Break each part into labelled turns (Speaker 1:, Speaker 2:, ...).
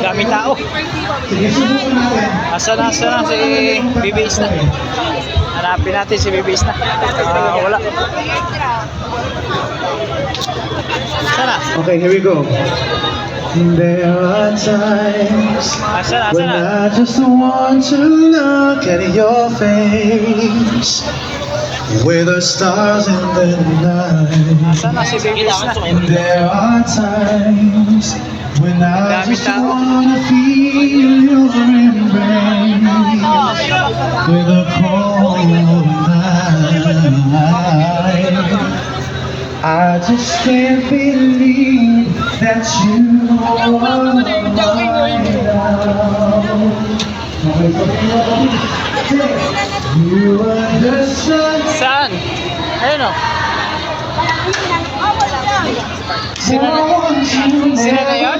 Speaker 1: Dami tao. Asa na si BBS na. Hanapin natin si BBS na. Wala. Sana.
Speaker 2: Okay, here we go. There are times when I just want to look at your face with the stars in the night.
Speaker 1: Sana si BBS na.
Speaker 2: There are times when I just want to feel your embrace with a cold night. I just can't believe that you are mine now. You understand.
Speaker 1: Saan? Ayun o. Sino na yun?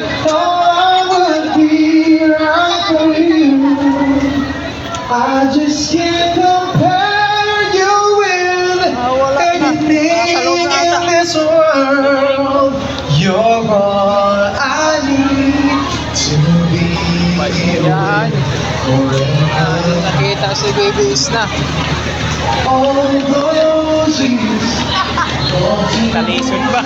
Speaker 2: I just can't compare you with anything in this world. You're all I need to be
Speaker 1: Yan.
Speaker 2: forever.
Speaker 1: Nakita si BBS na.
Speaker 2: All those years.
Speaker 1: Talisod ba?